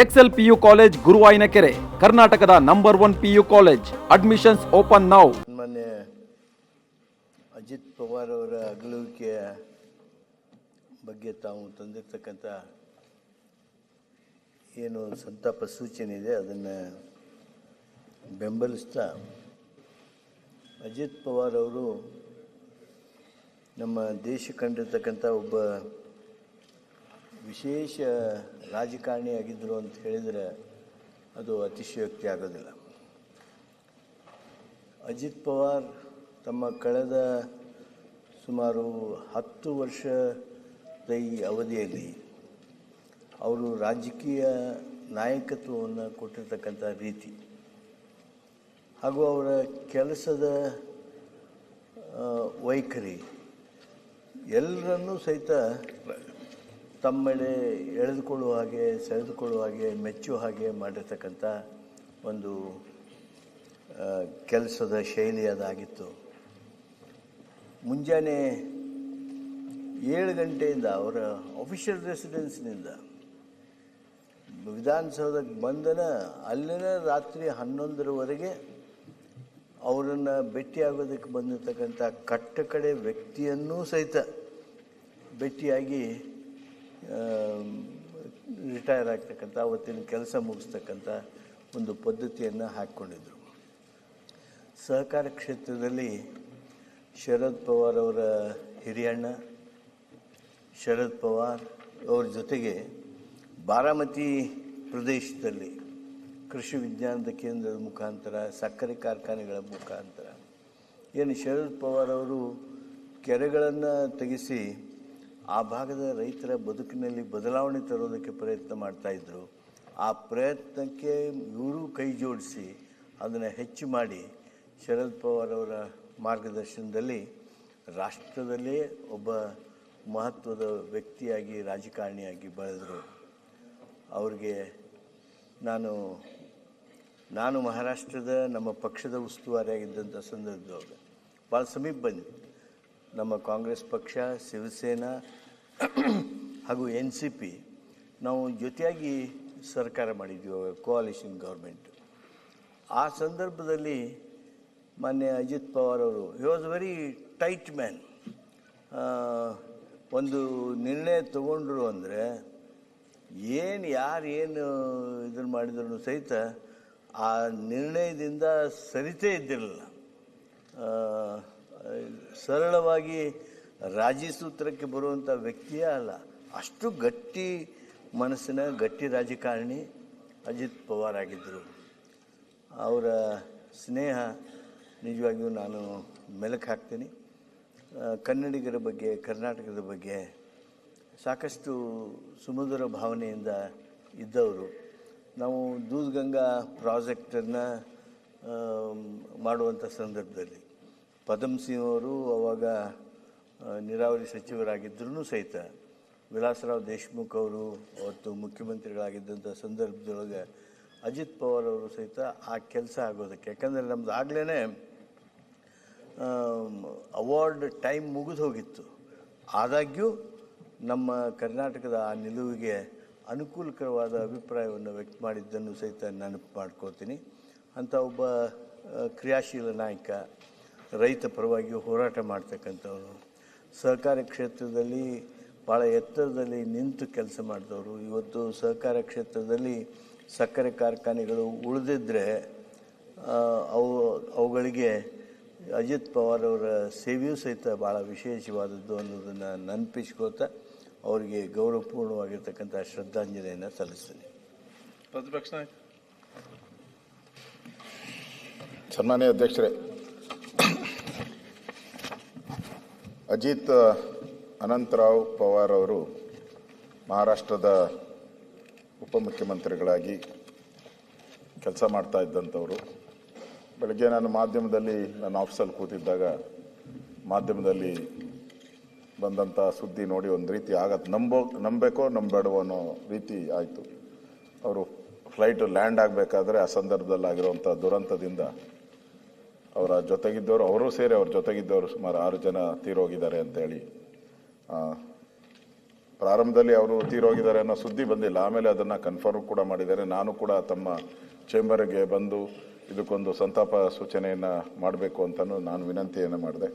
Excel PU college ಗುರುವಾಯಿನಕೆರೆ, ಕರ್ನಾಟಕದ number 1 PU college. Admissions open now. ಮೊನ್ನೆ ಅಜಿತ್ ಪವಾರ್ ಅವರ ಅಗಲುವಿಕೆಯ ಬಗ್ಗೆ ತಾವು ತಂದಿರ್ತಕ್ಕಂಥ ಏನು ಸಂತಾಪ ಸೂಚನೆ ಇದೆ ಅದನ್ನು ಬೆಂಬಲಿಸ್ತಾ, ಅಜಿತ್ ಪವಾರ್ ಅವರು ನಮ್ಮ ದೇಶ ಕಂಡಿರ್ತಕ್ಕಂಥ ಒಬ್ಬ ವಿಶೇಷ ರಾಜಕಾರಣಿಯಾಗಿದ್ದರು ಅಂತ ಹೇಳಿದರೆ ಅದು ಅತಿಶಯೋಕ್ತಿ ಆಗೋದಿಲ್ಲ. ಅಜಿತ್ ಪವಾರ್ ತಮ್ಮ ಕಳೆದ ಸುಮಾರು 10 ವರ್ಷದ ಈ ಅವಧಿಯಲ್ಲಿ ಅವರು ರಾಜಕೀಯ ನಾಯಕತ್ವವನ್ನು ಕೊಟ್ಟಿರ್ತಕ್ಕಂಥ ರೀತಿ ಹಾಗೂ ಅವರ ಕೆಲಸದ ವೈಖರಿ ಎಲ್ಲರನ್ನೂ ಸಹಿತ ತಮ್ಮೆಡೆ ಎಳೆದುಕೊಳ್ಳುವ ಹಾಗೆ, ಸೆಳೆದುಕೊಳ್ಳುವ ಹಾಗೆ, ಮೆಚ್ಚುವ ಹಾಗೆ ಮಾಡಿರ್ತಕ್ಕಂಥ ಒಂದು ಕೆಲಸದ ಶೈಲಿ ಅದಾಗಿತ್ತು. ಮುಂಜಾನೆ 7 ಗಂಟೆಯಿಂದ ಅವರ ಅಫಿಷಿಯಲ್ ರೆಸಿಡೆನ್ಸ್ನಿಂದ ವಿಧಾನಸೌಧಕ್ಕೆ ಬಂದನ ಅಲ್ಲಿನ ರಾತ್ರಿ 11ರವರೆಗೆ ಅವರನ್ನು ಭೇಟಿಯಾಗೋದಕ್ಕೆ ಬಂದಿರತಕ್ಕಂಥ ಕಟ್ಟಕಡೆ ವ್ಯಕ್ತಿಯನ್ನೂ ಸಹಿತ ಭೇಟಿಯಾಗಿ ರಿಟೈರ್ ಆಗ್ತಕ್ಕಂಥ, ಅವತ್ತಿನ ಕೆಲಸ ಮುಗಿಸ್ತಕ್ಕಂಥ ಒಂದು ಪದ್ಧತಿಯನ್ನು ಹಾಕ್ಕೊಂಡಿದ್ರು. ಸಹಕಾರ ಕ್ಷೇತ್ರದಲ್ಲಿ ಶರದ್ ಪವಾರ್ ಅವರ ಹಿರಿಯಣ್ಣ ಶರದ್ ಪವಾರ್ ಅವರ ಜೊತೆಗೆ ಬಾರಾಮತಿ ಪ್ರದೇಶದಲ್ಲಿ ಕೃಷಿ ವಿಜ್ಞಾನದ ಕೇಂದ್ರದ ಮುಖಾಂತರ, ಸಕ್ಕರೆ ಕಾರ್ಖಾನೆಗಳ ಮುಖಾಂತರ ಏನು ಶರದ್ ಪವಾರ್ ಅವರು ಕೆರೆಗಳನ್ನು ತೆಗೆಸಿ ಆ ಭಾಗದ ರೈತರ ಬದುಕಿನಲ್ಲಿ ಬದಲಾವಣೆ ತರೋದಕ್ಕೆ ಪ್ರಯತ್ನ ಮಾಡ್ತಾಯಿದ್ರು. ಆ ಪ್ರಯತ್ನಕ್ಕೆ ಇವರು ಕೈ ಜೋಡಿಸಿ ಅದನ್ನು ಹೆಚ್ಚು ಮಾಡಿ ಶರದ್ ಪವಾರ್ ಅವರ ಮಾರ್ಗದರ್ಶನದಲ್ಲಿ ರಾಷ್ಟ್ರದಲ್ಲೇ ಒಬ್ಬ ಮಹತ್ವದ ವ್ಯಕ್ತಿಯಾಗಿ, ರಾಜಕಾರಣಿಯಾಗಿ ಬೆಳೆದರು. ಅವ್ರಿಗೆ ನಾನು ಮಹಾರಾಷ್ಟ್ರದ ನಮ್ಮ ಪಕ್ಷದ ಉಸ್ತುವಾರಿಯಾಗಿದ್ದಂಥ ಸಂದರ್ಭದೊಳಗೆ ಭಾಳ ಸಮೀಪ ಬಂದಿದ್ದೆ. ನಮ್ಮ ಕಾಂಗ್ರೆಸ್ ಪಕ್ಷ, ಶಿವಸೇನಾ ಹಾಗೂ NCP ನಾವು ಜೊತೆಯಾಗಿ ಸರ್ಕಾರ ಮಾಡಿದ್ವಿ, ಕೋಆಲಿಷನ್ ಗೌರ್ಮೆಂಟ್. ಆ ಸಂದರ್ಭದಲ್ಲಿ ಮಾನ್ಯ ಅಜಿತ್ ಪವಾರ್ ಅವರು he was very tight man. ಒಂದು ನಿರ್ಣಯ ತಗೊಂಡ್ರು ಅಂದರೆ ಯಾರು ಇದನ್ನು ಮಾಡಿದ್ರು ಸಹಿತ ಆ ನಿರ್ಣಯದಿಂದ ಸರಿತೇ ಇದ್ದಿರಲಿಲ್ಲ. ಸರಳವಾಗಿ ರಾಜಿ ಸೂತ್ರಕ್ಕೆ ಬರುವಂಥ ವ್ಯಕ್ತಿಯೇ ಅಲ್ಲ. ಅಷ್ಟು ಗಟ್ಟಿ ಮನಸ್ಸಿನ ಗಟ್ಟಿ ರಾಜಕಾರಣಿ ಅಜಿತ್ ಪವಾರ್ ಆಗಿದ್ದರು. ಅವರ ಸ್ನೇಹ ನಿಜವಾಗಿಯೂ ನಾನು ಮೆಲುಕು ಹಾಕ್ತೀನಿ. ಕನ್ನಡಿಗರ ಬಗ್ಗೆ, ಕರ್ನಾಟಕದ ಬಗ್ಗೆ ಸಾಕಷ್ಟು ಸುಮಧುರ ಭಾವನೆಯಿಂದ ಇದ್ದವರು. ನಾವು ದೂದ್ಗಂಗಾ ಪ್ರಾಜೆಕ್ಟನ್ನು ಮಾಡುವಂಥ ಸಂದರ್ಭದಲ್ಲಿ ಪದಮ್ ಸಿಂಗ್ ಅವರು ಅವಾಗ ನೀರಾವರಿ ಸಚಿವರಾಗಿದ್ದರೂ ಸಹಿತ, ವಿಲಾಸರಾವ್ ದೇಶ್ಮುಖ್ ಅವರು ಅವತ್ತು ಮುಖ್ಯಮಂತ್ರಿಗಳಾಗಿದ್ದಂಥ ಸಂದರ್ಭದೊಳಗೆ ಅಜಿತ್ ಪವಾರ್ ಅವರು ಸಹಿತ ಆ ಕೆಲಸ ಆಗೋದಕ್ಕೆ, ಯಾಕಂದರೆ ನಮ್ಮದು ಆಗಲೇ ಅವಾರ್ಡ್ ಟೈಮ್ ಮುಗಿದು ಹೋಗಿತ್ತು. ಆದಾಗ್ಯೂ ನಮ್ಮ ಕರ್ನಾಟಕದ ಆ ನಿಲುವಿಗೆ ಅನುಕೂಲಕರವಾದ ಅಭಿಪ್ರಾಯವನ್ನು ವ್ಯಕ್ತ ಮಾಡಿದ್ದನ್ನು ಸಹಿತ ನೆನಪು ಮಾಡ್ಕೋತೀನಿ. ಅಂಥ ಒಬ್ಬ ಕ್ರಿಯಾಶೀಲ ನಾಯಕ, ರೈತ ಪರವಾಗಿ ಹೋರಾಟ ಮಾಡ್ತಕ್ಕಂಥವ್ರು, ಸಹಕಾರ ಕ್ಷೇತ್ರದಲ್ಲಿ ಭಾಳ ಎತ್ತರದಲ್ಲಿ ನಿಂತು ಕೆಲಸ ಮಾಡಿದವರು. ಇವತ್ತು ಸಹಕಾರ ಕ್ಷೇತ್ರದಲ್ಲಿ ಸಕ್ಕರೆ ಕಾರ್ಖಾನೆಗಳು ಉಳಿದಿದ್ದರೆ ಅವುಗಳಿಗೆ ಅಜಿತ್ ಪವಾರ್ ಅವರ ಸೇವೆಯೂ ಸಹಿತ ಭಾಳ ವಿಶೇಷವಾದದ್ದು ಅನ್ನೋದನ್ನು ನೆನಪಿಸ್ಕೋತಾ ಅವರಿಗೆ ಗೌರವಪೂರ್ಣವಾಗಿರ್ತಕ್ಕಂಥ ಶ್ರದ್ಧಾಂಜಲಿಯನ್ನು ಸಲ್ಲಿಸ್ತೀನಿ. ಪ್ರತಿಪಕ್ಷ ನಾಯಕ. ಸನ್ಮಾನ್ಯ ಅಧ್ಯಕ್ಷರೇ, ಅಜಿತ್ ಅನಂತರಾವ್ ಪವಾರ್ ಅವರು ಮಹಾರಾಷ್ಟ್ರದ ಉಪಮುಖ್ಯಮಂತ್ರಿಗಳಾಗಿ ಕೆಲಸ ಮಾಡ್ತಾ ಇದ್ದಂಥವರು. ಬೆಳಗ್ಗೆ ನಾನು ಮಾಧ್ಯಮದಲ್ಲಿ ನನ್ನ ಆಫೀಸಲ್ಲಿ ಕೂತಿದ್ದಾಗ ಮಾಧ್ಯಮದಲ್ಲಿ ಬಂದಂಥ ಸುದ್ದಿ ನೋಡಿ ಒಂದು ರೀತಿ ನಂಬಬೇಕೋ ನಂಬೇಡವೋ ಅನ್ನೋ ರೀತಿ ಆಯಿತು. ಅವರು ಫ್ಲೈಟು ಲ್ಯಾಂಡ್ ಆಗಬೇಕಾದ್ರೆ ಆ ಸಂದರ್ಭದಲ್ಲಿ ಆಗಿರುವಂಥ ದುರಂತದಿಂದ ಅವರ ಜೊತೆಗಿದ್ದವರು, ಅವರೂ ಸೇರಿ ಅವ್ರ ಜೊತೆಗಿದ್ದವರು ಸುಮಾರು 6 ಜನ ತೀರೋಗಿದ್ದಾರೆ ಅಂತೇಳಿ ಪ್ರಾರಂಭದಲ್ಲಿ ಅವರು ತೀರೋಗಿದ್ದಾರೆ ಅನ್ನೋ ಸುದ್ದಿ ಬಂದಿಲ್ಲ. ಆಮೇಲೆ ಅದನ್ನು ಕನ್ಫರ್ಮ್ ಕೂಡ ಮಾಡಿದ್ದಾರೆ. ನಾನು ಕೂಡ ತಮ್ಮ ಚೇಂಬರ್ಗೆ ಬಂದು ಇದಕ್ಕೊಂದು ಸಂತಾಪ ಸೂಚನೆಯನ್ನು ಮಾಡಬೇಕು ಅಂತಲೂ ನಾನು ವಿನಂತಿಯನ್ನು ಮಾಡಿದೆ.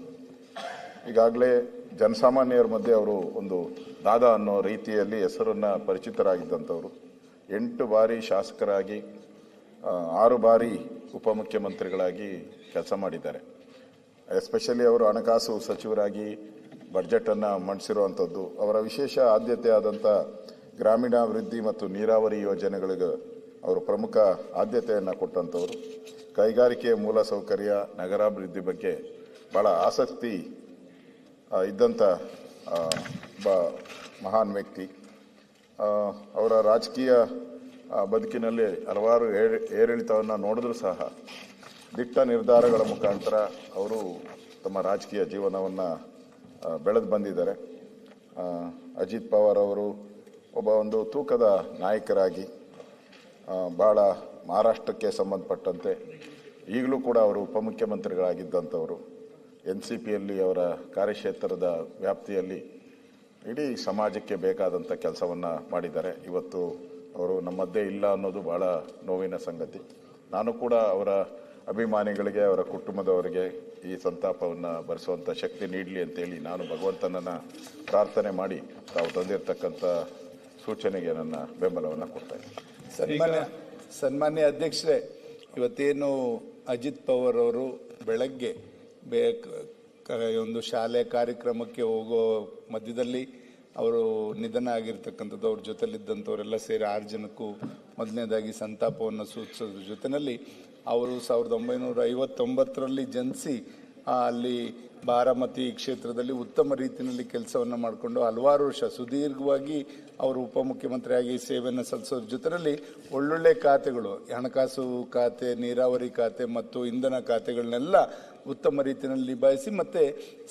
ಈಗಾಗಲೇ ಜನಸಾಮಾನ್ಯರ ಮಧ್ಯೆ ಅವರು ಒಂದು ದಾದಾ ಅನ್ನೋ ರೀತಿಯಲ್ಲಿ ಹೆಸರನ್ನು ಪರಿಚಿತರಾಗಿದ್ದಂಥವ್ರು. 8 ಬಾರಿ ಶಾಸಕರಾಗಿ 6 ಬಾರಿ ಉಪಮುಖ್ಯಮಂತ್ರಿಗಳಾಗಿ ಕೆಲಸ ಮಾಡಿದ್ದಾರೆ. ಎಸ್ಪೆಷಲಿ ಅವರು ಹಣಕಾಸು ಸಚಿವರಾಗಿ ಬಡ್ಜೆಟನ್ನು ಮಂಡಿಸಿರುವಂಥದ್ದು, ಅವರ ವಿಶೇಷ ಆದ್ಯತೆ ಆದಂಥ ಗ್ರಾಮೀಣಾಭಿವೃದ್ಧಿ ಮತ್ತು ನೀರಾವರಿ ಯೋಜನೆಗಳಿಗೆ ಅವರು ಪ್ರಮುಖ ಆದ್ಯತೆಯನ್ನು ಕೊಟ್ಟಂಥವರು. ಕೈಗಾರಿಕೆ ಮೂಲಸೌಕರ್ಯ ನಗರಾಭಿವೃದ್ಧಿ ಬಗ್ಗೆ ಭಾಳ ಆಸಕ್ತಿ ಇದ್ದಂಥ ಮಹಾನ್ ವ್ಯಕ್ತಿ. ಅವರ ರಾಜಕೀಯ ಬದುಕಿನಲ್ಲಿ ಹಲವಾರು ಏರಿಳಿತವನ್ನು ನೋಡಿದ್ರೂ ಸಹ ದಿಟ್ಟ ನಿರ್ಧಾರಗಳ ಮುಖಾಂತರ ಅವರು ತಮ್ಮ ರಾಜಕೀಯ ಜೀವನವನ್ನು ಬೆಳೆದು ಬಂದಿದ್ದಾರೆ. ಅಜಿತ್ ಪವಾರ್ ಅವರು ಒಂದು ತೂಕದ ನಾಯಕರಾಗಿ ಭಾಳ ಮಹಾರಾಷ್ಟ್ರಕ್ಕೆ ಸಂಬಂಧಪಟ್ಟಂತೆ ಈಗಲೂ ಕೂಡ ಅವರು ಉಪಮುಖ್ಯಮಂತ್ರಿಗಳಾಗಿದ್ದಂಥವರು. NCPಯಲ್ಲಿ ಅವರ ಕಾರ್ಯಕ್ಷೇತ್ರದ ವ್ಯಾಪ್ತಿಯಲ್ಲಿ ಇಡೀ ಸಮಾಜಕ್ಕೆ ಬೇಕಾದಂಥ ಕೆಲಸವನ್ನು ಮಾಡಿದ್ದಾರೆ. ಇವತ್ತು ಅವರು ನಮ್ಮ ಮಧ್ಯೆ ಇಲ್ಲ ಅನ್ನೋದು ಭಾಳ ನೋವಿನ ಸಂಗತಿ. ನಾನು ಕೂಡ ಅವರ ಅಭಿಮಾನಿಗಳಿಗೆ, ಅವರ ಕುಟುಂಬದವರಿಗೆ ಈ ಸಂತಾಪವನ್ನು ಭರಿಸುವಂಥ ಶಕ್ತಿ ನೀಡಲಿ ಅಂತೇಳಿ ನಾನು ಭಗವಂತನನ್ನು ಪ್ರಾರ್ಥನೆ ಮಾಡಿ ತಾವು ತಂದಿರತಕ್ಕಂಥ ಸೂಚನೆಗೆ ನನ್ನ ಬೆಂಬಲವನ್ನು ಕೊಡ್ತಾಯಿದ್ದೀನಿ. ಸನ್ಮಾನ್ಯ ಅಧ್ಯಕ್ಷರೇ, ಇವತ್ತೇನು ಅಜಿತ್ ಪವಾರ್ ಅವರು ಬೆಳಗ್ಗೆ ಒಂದು ಶಾಲೆ ಕಾರ್ಯಕ್ರಮಕ್ಕೆ ಹೋಗೋ ಮಧ್ಯದಲ್ಲಿ ಅವರು ನಿಧನ ಆಗಿರ್ತಕ್ಕಂಥದ್ದು, ಅವ್ರ ಜೊತೆಲಿದ್ದಂಥವರೆಲ್ಲ ಸೇರಿ 6 ಜನಕ್ಕೂ ಮೊದಲನೇದಾಗಿ ಸಂತಾಪವನ್ನು ಸೂಚಿಸೋದ್ರ ಜೊತೆಯಲ್ಲಿ ಅವರು 1959ರಲ್ಲಿ ಜನಿಸಿ ಅಲ್ಲಿ ಬಾರಾಮತಿ ಕ್ಷೇತ್ರದಲ್ಲಿ ಉತ್ತಮ ರೀತಿಯಲ್ಲಿ ಕೆಲಸವನ್ನು ಮಾಡಿಕೊಂಡು ಹಲವಾರು ವರ್ಷ ಸುದೀರ್ಘವಾಗಿ ಅವರು ಉಪಮುಖ್ಯಮಂತ್ರಿಯಾಗಿ ಸೇವೆಯನ್ನು ಸಲ್ಲಿಸೋದ್ರ ಜೊತೆಯಲ್ಲಿ ಒಳ್ಳೊಳ್ಳೆ ಖಾತೆಗಳು, ಹಣಕಾಸು ಖಾತೆ, ನೀರಾವರಿ ಖಾತೆ ಮತ್ತು ಇಂಧನ ಖಾತೆಗಳನ್ನೆಲ್ಲ ಉತ್ತಮ ರೀತಿಯಲ್ಲಿ ನಿಭಾಯಿಸಿ ಮತ್ತು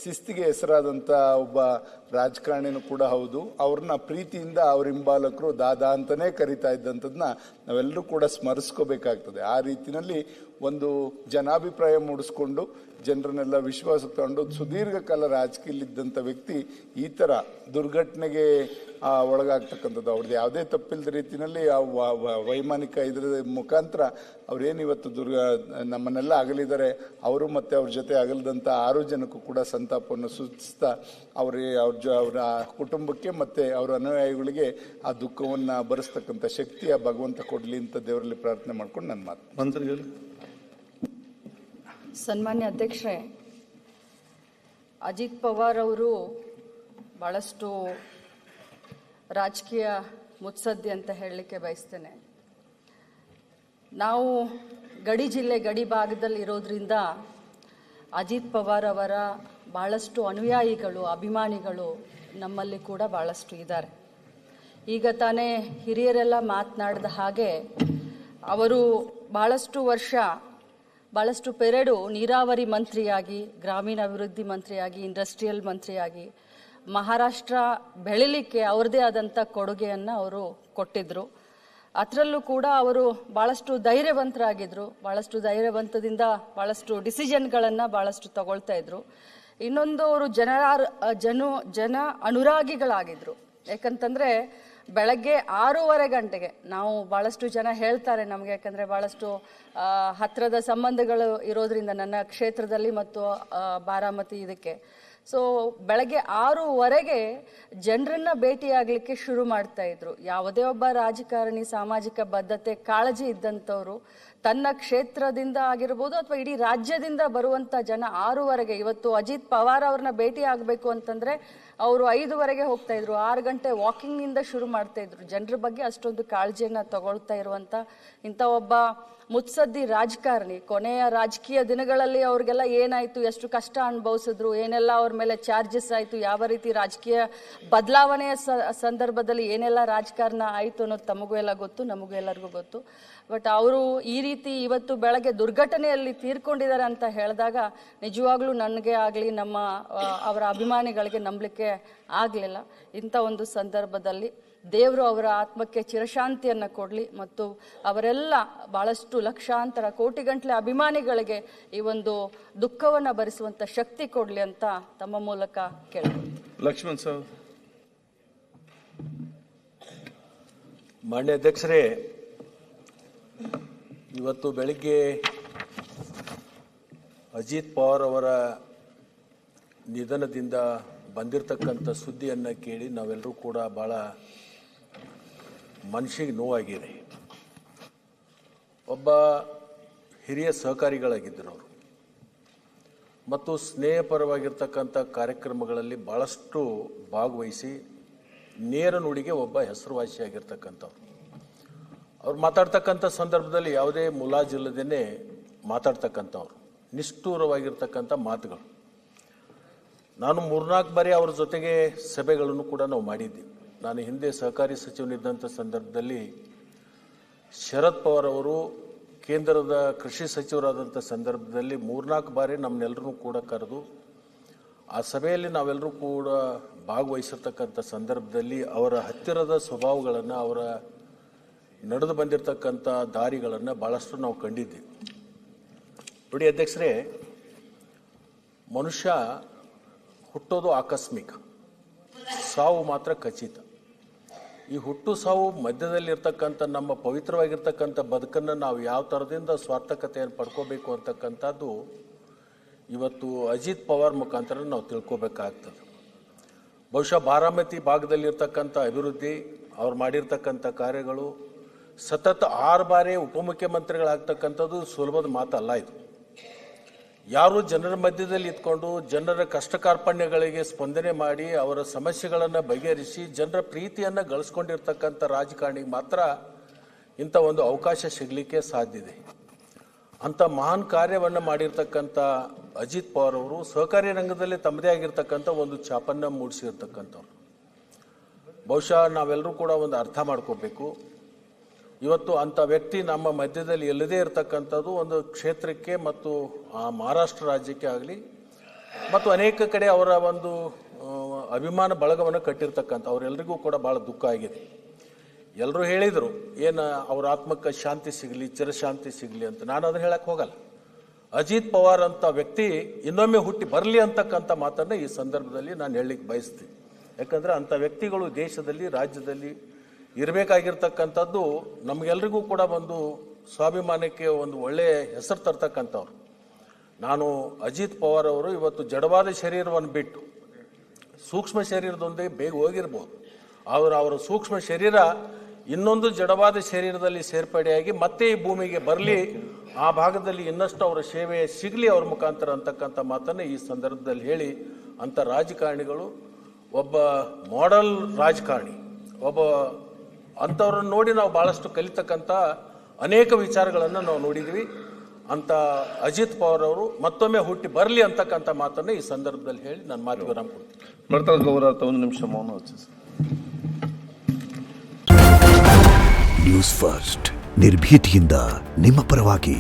ಶಿಸ್ತಿಗೆ ಹೆಸರಾದಂಥ ಒಬ್ಬ ರಾಜಕಾರಣಿನೂ ಕೂಡ ಹೌದು. ಅವ್ರನ್ನ ಪ್ರೀತಿಯಿಂದ ಅವ್ರ ಹಿಂಬಾಲಕರು ದಾದಾ ಅಂತಲೇ ಕರಿತಾ ಇದ್ದಂಥದ್ದನ್ನ ನಾವೆಲ್ಲರೂ ಕೂಡ ಸ್ಮರಿಸ್ಕೋಬೇಕಾಗ್ತದೆ. ಆ ರೀತಿಯಲ್ಲಿ ಒಂದು ಜನಾಭಿಪ್ರಾಯ ಮೂಡಿಸ್ಕೊಂಡು ಜನರನ್ನೆಲ್ಲ ವಿಶ್ವಾಸಕ್ಕೆ ತಗೊಂಡು ಸುದೀರ್ಘ ಕಾಲ ರಾಜಕೀಯದಲ್ಲಿದ್ದಂಥ ವ್ಯಕ್ತಿ ಈ ಥರ ದುರ್ಘಟನೆಗೆ ಒಳಗಾಗ್ತಕ್ಕಂಥದ್ದು, ಅವ್ರದ್ದು ಯಾವುದೇ ತಪ್ಪಿಲ್ಲದ ರೀತಿಯಲ್ಲಿ ಆ ವೈಮಾನಿಕ ಇದರ ಮುಖಾಂತರ ಅವ್ರೇನಿವತ್ತು ನಮ್ಮನ್ನೆಲ್ಲ ಅಗಲಿದ್ದಾರೆ, ಅವರು ಮತ್ತು ಅವ್ರ ಜೊತೆ ಅಗಲಿದಂಥ 6 ಜನಕ್ಕೂ ಕೂಡ ಸಂತಾಪವನ್ನು ಸೂಚಿಸ್ತಾ ಅವರ ಕುಟುಂಬಕ್ಕೆ ಮತ್ತು ಅವರ ಅನುಯಾಯಿಗಳಿಗೆ ಆ ದುಃಖವನ್ನು ಭರಿಸ್ತಕ್ಕಂಥ ಶಕ್ತಿಯ ಭಗವಂತ ಕೊಡಲಿ ಅಂತ ದೇವರಲ್ಲಿ ಪ್ರಾರ್ಥನೆ ಮಾಡ್ಕೊಂಡು ನನ್ನ ಮಾತು. ಮಂತ್ರಿಗಳು. ಸನ್ಮಾನ್ಯ ಅಧ್ಯಕ್ಷರೇ, ಅಜಿತ್ ಪವಾರ್ ಅವರು ಭಾಳಷ್ಟು ರಾಜಕೀಯ ಮುತ್ಸದ್ದಿ ಅಂತ ಹೇಳಲಿಕ್ಕೆ ಬಯಸ್ತೇನೆ. ನಾವು ಗಡಿ ಜಿಲ್ಲೆ ಗಡಿ ಭಾಗದಲ್ಲಿ ಇರೋದ್ರಿಂದ ಅಜಿತ್ ಪವಾರ್ ಅವರ ಭಾಳಷ್ಟು ಅನುಯಾಯಿಗಳು, ಅಭಿಮಾನಿಗಳು ನಮ್ಮಲ್ಲಿ ಕೂಡ ಭಾಳಷ್ಟು ಇದ್ದಾರೆ. ಈಗ ತಾನೇ ಹಿರಿಯರೆಲ್ಲ ಮಾತನಾಡಿದ ಹಾಗೆ ಅವರು ಭಾಳಷ್ಟು ವರ್ಷ, ಭಾಳಷ್ಟು ಪೆರಡು ನೀರಾವರಿ ಮಂತ್ರಿಯಾಗಿ, ಗ್ರಾಮೀಣಾಭಿವೃದ್ಧಿ ಮಂತ್ರಿಯಾಗಿ, ಇಂಡಸ್ಟ್ರಿಯಲ್ ಮಂತ್ರಿಯಾಗಿ ಮಹಾರಾಷ್ಟ್ರ ಬೆಳಿಲಿಕ್ಕೆ ಅವ್ರದ್ದೇ ಆದಂಥ ಕೊಡುಗೆಯನ್ನು ಅವರು ಕೊಟ್ಟಿದ್ದರು. ಅದರಲ್ಲೂ ಕೂಡ ಅವರು ಭಾಳಷ್ಟು ಧೈರ್ಯವಂತರಾಗಿದ್ದರು. ಭಾಳಷ್ಟು ಧೈರ್ಯವಂತದಿಂದ ಭಾಳಷ್ಟು ಡಿಸಿಷನ್ಗಳನ್ನು ಭಾಳಷ್ಟು ತಗೊಳ್ತಾ ಇದ್ರು. ಇನ್ನೊಂದು ಅವರು ಜನ ಅನುರಾಗಿಗಳಾಗಿದ್ದರು. ಯಾಕಂತಂದರೆ ಬೆಳಗ್ಗೆ 6:30 ಗಂಟೆಗೆ ನಾವು ಭಾಳಷ್ಟು ಜನ ಹೇಳ್ತಾರೆ ನಮಗೆ, ಯಾಕಂದರೆ ಭಾಳಷ್ಟು ಹತ್ತಿರದ ಸಂಬಂಧಗಳು ಇರೋದ್ರಿಂದ ನನ್ನ ಕ್ಷೇತ್ರದಲ್ಲಿ ಮತ್ತು ಬಾರಾಮತಿ ಇದಕ್ಕೆ. ಸೊ ಬೆಳಗ್ಗೆ 6:15ಗೆ ಜನರನ್ನ ಭೇಟಿಯಾಗಲಿಕ್ಕೆ ಶುರು ಮಾಡ್ತಾ ಇದ್ರು. ಯಾವುದೇ ಒಬ್ಬ ರಾಜಕಾರಣಿ ಸಾಮಾಜಿಕ ಬದ್ಧತೆ, ಕಾಳಜಿ ಇದ್ದಂಥವ್ರು ತನ್ನ ಕ್ಷೇತ್ರದಿಂದ ಆಗಿರ್ಬೋದು ಅಥವಾ ಇಡೀ ರಾಜ್ಯದಿಂದ ಬರುವಂಥ ಜನ 6:15ಗೆ, ಇವತ್ತು ಅಜಿತ್ ಪವಾರ್ ಅವ್ರನ್ನ ಭೇಟಿ ಆಗಬೇಕು ಅಂತಂದರೆ ಅವರು 5:15ಗೆ ಹೋಗ್ತಾ ಇದ್ರು, 6 ಗಂಟೆ ವಾಕಿಂಗ್ನಿಂದ ಶುರು ಮಾಡ್ತಾ ಇದ್ರು. ಜನರ ಬಗ್ಗೆ ಅಷ್ಟೊಂದು ಕಾಳಜಿಯನ್ನು ತಗೊಳ್ತಾ ಇರುವಂಥ ಇಂಥ ಒಬ್ಬ ಮುತ್ಸದ್ದಿ ರಾಜಕಾರಣಿ. ಕೊನೆಯ ರಾಜಕೀಯ ದಿನಗಳಲ್ಲಿ ಅವ್ರಿಗೆಲ್ಲ ಏನಾಯಿತು, ಎಷ್ಟು ಕಷ್ಟ ಅನುಭವಿಸಿದ್ರು, ಏನೆಲ್ಲ ಅವ್ರ ಮೇಲೆ ಚಾರ್ಜಸ್ ಆಯಿತು, ಯಾವ ರೀತಿ ರಾಜಕೀಯ ಬದಲಾವಣೆಯ ಸಂದರ್ಭದಲ್ಲಿ ಏನೆಲ್ಲ ರಾಜಕಾರಣ ಆಯಿತು ಅನ್ನೋದು ತಮಗೂ ಎಲ್ಲ ಗೊತ್ತು, ನಮಗೂ ಎಲ್ಲರಿಗೂ ಗೊತ್ತು. ಬಟ್ ಅವರು ಈ ರೀತಿ ಇವತ್ತು ಬೆಳಗ್ಗೆ ದುರ್ಘಟನೆಯಲ್ಲಿ ತೀರ್ಕೊಂಡಿದ್ದಾರೆ ಅಂತ ಹೇಳಿದಾಗ ನಿಜವಾಗ್ಲೂ ನನಗೆ ಆಗಲಿ ಅವರ ಅಭಿಮಾನಿಗಳಿಗೆ ನಂಬಲಿಕ್ಕೆ ಆಗಲಿಲ್ಲ. ಇಂಥ ಒಂದು ಸಂದರ್ಭದಲ್ಲಿ ದೇವರು ಅವರ ಆತ್ಮಕ್ಕೆ ಚಿರಶಾಂತಿಯನ್ನು ಕೊಡಲಿ ಮತ್ತು ಅವರೆಲ್ಲ ಭಾಳಷ್ಟು ಲಕ್ಷಾಂತರ ಕೋಟಿಗಟ್ಟಲೆ ಅಭಿಮಾನಿಗಳಿಗೆ ಈ ಒಂದು ದುಃಖವನ್ನು ಭರಿಸುವಂಥ ಶಕ್ತಿ ಕೊಡಲಿ ಅಂತ ತಮ್ಮ ಮೂಲಕ ಕೇಳ್ತೀನಿ. ಲಕ್ಷ್ಮಣ್ ಸಾವ್. ಮಾನ್ಯ ಅಧ್ಯಕ್ಷರೇ, ಇವತ್ತು ಬೆಳಿಗ್ಗೆ ಅಜಿತ್ ಪವಾರ್ ಅವರ ನಿಧನದಿಂದ ಬಂದಿರತಕ್ಕಂಥ ಸುದ್ದಿಯನ್ನು ಕೇಳಿ ನಾವೆಲ್ಲರೂ ಕೂಡ ಭಾಳ ಮನಸ್ಸಿಗೆ ನೋವಾಗಿದೆ. ಒಬ್ಬ ಹಿರಿಯ ಸಹಕಾರಿಗಳಾಗಿದ್ದರು ಅವರು ಮತ್ತು ಸ್ನೇಹಪರವಾಗಿರ್ತಕ್ಕಂಥ ಕಾರ್ಯಕ್ರಮಗಳಲ್ಲಿ ಭಾಳಷ್ಟು ಭಾಗವಹಿಸಿ ನೇರ ನುಡಿಗೆ ಒಬ್ಬ ಹೆಸರುವಾಸಿಯಾಗಿರ್ತಕ್ಕಂಥವ್ರು. ಅವ್ರು ಮಾತಾಡ್ತಕ್ಕಂಥ ಸಂದರ್ಭದಲ್ಲಿ ಯಾವುದೇ ಮುಲಾಜಿಲ್ಲದೇ ಮಾತಾಡ್ತಕ್ಕಂಥವ್ರು, ನಿಷ್ಠೂರವಾಗಿರ್ತಕ್ಕಂಥ ಮಾತುಗಳು. ನಾನು 3-4 ಬಾರಿ ಅವ್ರ ಜೊತೆಗೆ ಸಭೆಗಳನ್ನು ಕೂಡ ನಾವು ಮಾಡಿದ್ದೀವಿ. ನಾನು ಹಿಂದೆ ಸಹಕಾರಿ ಸಚಿವನಿದ್ದಂಥ ಸಂದರ್ಭದಲ್ಲಿ ಶರದ್ ಪವಾರ್ ಅವರು ಕೇಂದ್ರದ ಕೃಷಿ ಸಚಿವರಾದಂಥ ಸಂದರ್ಭದಲ್ಲಿ 3-4 ಬಾರಿ ನಮ್ಮನ್ನೆಲ್ಲರೂ ಕೂಡ ಕರೆದು ಆ ಸಭೆಯಲ್ಲಿ ನಾವೆಲ್ಲರೂ ಕೂಡ ಭಾಗವಹಿಸಿರ್ತಕ್ಕಂಥ ಸಂದರ್ಭದಲ್ಲಿ ಅವರ ಹತ್ತಿರದ ಸ್ವಭಾವಗಳನ್ನು, ಅವರ ನಡೆದು ಬಂದಿರತಕ್ಕಂಥ ದಾರಿಗಳನ್ನು ಭಾಳಷ್ಟು ನಾವು ಕಂಡಿದ್ದೀವಿ. ನೋಡಿ ಅಧ್ಯಕ್ಷರೇ, ಮನುಷ್ಯ ಹುಟ್ಟೋದು ಆಕಸ್ಮಿಕ, ಸಾವು ಮಾತ್ರ ಖಚಿತ. ಈ ಹುಟ್ಟು ಸಾವು ಮಧ್ಯದಲ್ಲಿರ್ತಕ್ಕಂಥ ನಮ್ಮ ಪವಿತ್ರವಾಗಿರ್ತಕ್ಕಂಥ ಬದುಕನ್ನು ನಾವು ಯಾವ ಥರದಿಂದ ಸ್ವಾರ್ಥಕತೆಯನ್ನು ಪಡ್ಕೋಬೇಕು ಅಂತಕ್ಕಂಥದ್ದು ಇವತ್ತು ಅಜಿತ್ ಪವಾರ್ ಮುಖಾಂತರ ನಾವು ತಿಳ್ಕೊಬೇಕಾಗ್ತದೆ. ಬಹುಶಃ ಬಾರಾಮತಿ ಭಾಗದಲ್ಲಿರ್ತಕ್ಕಂಥ ಅಭಿವೃದ್ಧಿ, ಅವ್ರು ಮಾಡಿರ್ತಕ್ಕಂಥ ಕಾರ್ಯಗಳು, ಸತತ 6 ಬಾರಿ ಉಪಮುಖ್ಯಮಂತ್ರಿಗಳಾಗ್ತಕ್ಕಂಥದ್ದು ಸುಲಭದ ಮಾತಲ್ಲ. ಇದು ಯಾರು ಜನರ ಮಧ್ಯದಲ್ಲಿ ಇದ್ಕೊಂಡು ಜನರ ಕಷ್ಟ ಕಾರ್ಪಣ್ಯಗಳಿಗೆ ಸ್ಪಂದನೆ ಮಾಡಿ ಅವರ ಸಮಸ್ಯೆಗಳನ್ನು ಬಗೆಹರಿಸಿ ಜನರ ಪ್ರೀತಿಯನ್ನು ಗಳಿಸ್ಕೊಂಡಿರ್ತಕ್ಕಂಥ ರಾಜಕಾರಣಿಗೆ ಮಾತ್ರ ಇಂಥ ಒಂದು ಅವಕಾಶ ಸಿಗಲಿಕ್ಕೆ ಸಾಧ್ಯ ಇದೆ. ಅಂಥ ಮಹಾನ್ ಕಾರ್ಯವನ್ನು ಮಾಡಿರ್ತಕ್ಕಂಥ ಅಜಿತ್ ಪವಾರ್ ಅವರು ಸಹಕಾರಿ ರಂಗದಲ್ಲಿ ತಮ್ಮದೇ ಆಗಿರ್ತಕ್ಕಂಥ ಒಂದು ಛಾಪನ್ನು ಮೂಡಿಸಿರ್ತಕ್ಕಂಥವ್ರು. ಬಹುಶಃ ನಾವೆಲ್ಲರೂ ಕೂಡ ಒಂದು ಅರ್ಥ ಮಾಡ್ಕೋಬೇಕು. ಇವತ್ತು ಅಂಥ ವ್ಯಕ್ತಿ ನಮ್ಮ ಮಧ್ಯದಲ್ಲಿ ಎಲ್ಲದೇ ಇರತಕ್ಕಂಥದ್ದು ಒಂದು ಕ್ಷೇತ್ರಕ್ಕೆ ಮತ್ತು ಮಹಾರಾಷ್ಟ್ರ ರಾಜ್ಯಕ್ಕೆ ಆಗಲಿ ಮತ್ತು ಅನೇಕ ಕಡೆ ಅವರ ಒಂದು ಅಭಿಮಾನ ಬಳಗವನ್ನು ಕಟ್ಟಿರ್ತಕ್ಕಂಥ ಅವರೆಲ್ಲರಿಗೂ ಕೂಡ ಭಾಳ ದುಃಖ ಆಗಿದೆ. ಎಲ್ಲರೂ ಹೇಳಿದರು ಏನು ಅವ್ರ ಆತ್ಮಕ್ಕೆ ಶಾಂತಿ ಸಿಗಲಿ, ಚಿರಶಾಂತಿ ಸಿಗಲಿ ಅಂತ. ನಾನು ಅದನ್ನು ಹೇಳಕ್ಕೆ ಹೋಗಲ್ಲ. ಅಜಿತ್ ಪವಾರ್ ಅಂತ ವ್ಯಕ್ತಿ ಇನ್ನೊಮ್ಮೆ ಹುಟ್ಟಿ ಬರಲಿ ಅಂತಕ್ಕಂಥ ಮಾತನ್ನು ಈ ಸಂದರ್ಭದಲ್ಲಿ ನಾನು ಹೇಳಲಿಕ್ಕೆ ಬಯಸ್ತೀನಿ. ಯಾಕಂದರೆ ಅಂಥ ವ್ಯಕ್ತಿಗಳು ದೇಶದಲ್ಲಿ, ರಾಜ್ಯದಲ್ಲಿ ಇರಬೇಕಾಗಿರ್ತಕ್ಕಂಥದ್ದು ನಮಗೆಲ್ರಿಗೂ ಕೂಡ ಒಂದು ಸ್ವಾಭಿಮಾನಕ್ಕೆ ಒಂದು ಒಳ್ಳೆಯ ಹೆಸರು ತರ್ತಕ್ಕಂಥವ್ರು. ನಾನು ಅಜಿತ್ ಪವಾರ್ ಅವರು ಇವತ್ತು ಜಡವಾದ ಶರೀರವನ್ನು ಬಿಟ್ಟು ಸೂಕ್ಷ್ಮ ಶರೀರದೊಂದಿಗೆ ಬೇಗ ಹೋಗಿರ್ಬೋದು. ಅವರ ಸೂಕ್ಷ್ಮ ಶರೀರ ಇನ್ನೊಂದು ಜಡವಾದ ಶರೀರದಲ್ಲಿ ಸೇರ್ಪಡೆಯಾಗಿ ಮತ್ತೆ ಈ ಭೂಮಿಗೆ ಬರಲಿ, ಆ ಭಾಗದಲ್ಲಿ ಇನ್ನಷ್ಟು ಅವರ ಸೇವೆ ಸಿಗಲಿ ಅವ್ರ ಮುಖಾಂತರ ಅಂತಕ್ಕಂಥ ಮಾತನ್ನು ಈ ಸಂದರ್ಭದಲ್ಲಿ ಹೇಳಿ, ಅಂಥ ರಾಜಕಾರಣಿಗಳು ಒಬ್ಬ ಮಾಡೆಲ್ ರಾಜಕಾರಣಿ, ಒಬ್ಬ ಅಂಥವ್ರನ್ನ ನೋಡಿ ನಾವು ಭಾಳಷ್ಟು ಕಲಿತಕ್ಕಂಥ ಅನೇಕ ವಿಚಾರಗಳನ್ನು ನಾವು ನೋಡಿದ್ವಿ. ಅಂತ ಅಜಿತ್ ಪವಾರ್ ಅವರು ಮತ್ತೊಮ್ಮೆ ಹುಟ್ಟಿ ಬರಲಿ ಅಂತಕ್ಕಂಥ ಮಾತನ್ನು ಈ ಸಂದರ್ಭದಲ್ಲಿ ಹೇಳಿ ನಾನು ಮಾತು ವಿರಾಮ ಕೊಡ್ತೀನಿ. ಬರ್ತಾರೆ ಗೌರವ, 1 ನಿಮಿಷ ಮೌನ ವಹಿಸಿ. ನ್ಯೂಸ್ ಫಸ್ಟ್ ನಿರ್ಭೀತಿಯಿಂದ ನಿಮ್ಮ ಪರವಾಗಿ.